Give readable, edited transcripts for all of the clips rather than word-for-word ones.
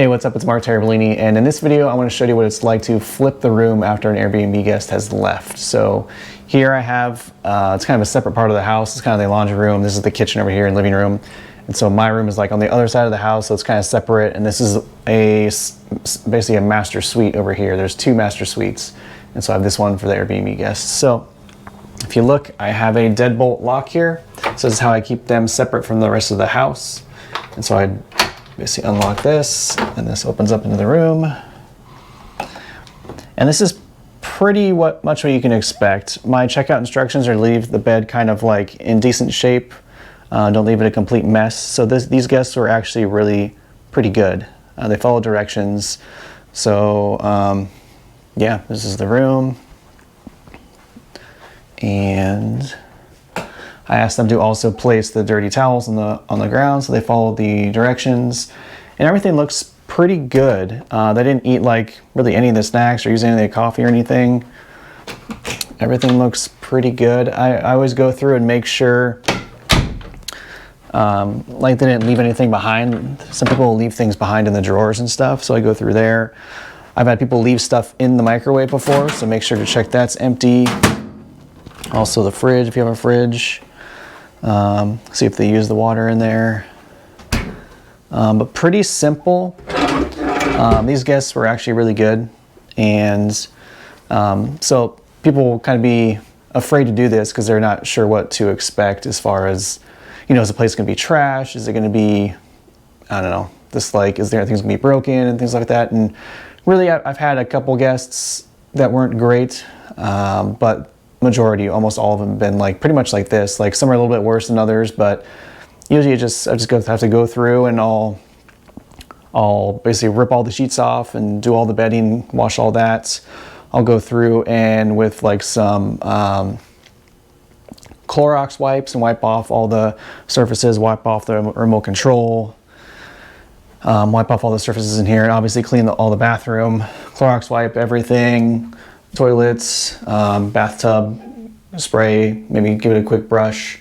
Hey, what's up? It's Mark Terribellini, and in this video I want to show you what it's like to flip the room after an Airbnb guest has left. So here I have, it's kind of a separate part of the house. It's kind of the laundry room. This is the kitchen over here and living room. And so my room is like on the other side of the house, so it's kind of separate. And this is basically a master suite over here. There's two master suites. And so I have this one for the Airbnb guests. So if you look, I have a deadbolt lock here. So this is how I keep them separate from the rest of the house. And so I basically unlock this, and this opens up into the room. And this is pretty much what you can expect. My checkout instructions are leave the bed kind of like in decent shape. Don't leave it a complete mess. So these guests were actually really pretty good. They follow directions. So yeah, this is the room. And I asked them to also place the dirty towels on the ground, so they followed the directions, and everything looks pretty good. They didn't eat like really any of the snacks or use any of the coffee or anything. Everything looks pretty good. I always go through and make sure like they didn't leave anything behind. Some people will leave things behind in the drawers and stuff, so I go through there. I've had people leave stuff in the microwave before, so make sure to check that's empty. Also the fridge, if you have a fridge. See if they use the water in there. But pretty simple. These guests were actually really good. And so people will kind of be afraid to do this because they're not sure what to expect as far as, you know, is the place going to be trash? Is it going to be, I don't know, just like, is there things going to be broken and things like that? And really, I've had a couple guests that weren't great, but majority, almost all of them have been like pretty much like this. Like some are a little bit worse than others, but usually I just have to go through and I'll basically rip all the sheets off and do all the bedding, wash all that. I'll go through and with like some Clorox wipes and wipe off all the surfaces, wipe off the remote control, wipe off all the surfaces in here, and obviously clean all the bathroom, Clorox wipe everything, toilets, bathtub, spray, maybe give it a quick brush,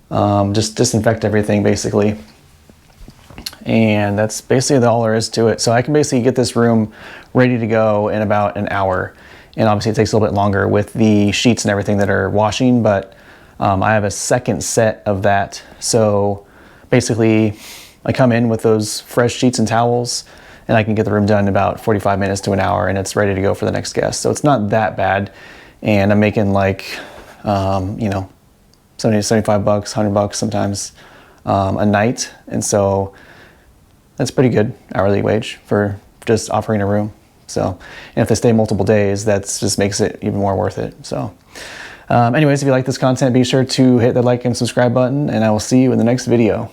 just disinfect everything basically. And that's basically all there is to it. So I can basically get this room ready to go in about an hour. And obviously it takes a little bit longer with the sheets and everything that are washing, but I have a second set of that. So basically I come in with those fresh sheets and towels, and I can get the room done in about 45 minutes to an hour, and it's ready to go for the next guest. So it's not that bad. And I'm making like, you know, 70 to 75 bucks, 100 bucks sometimes a night. And so that's pretty good hourly wage for just offering a room. So, and if they stay multiple days, that just makes it even more worth it. So anyways, if you like this content, be sure to hit the like and subscribe button, and I will see you in the next video.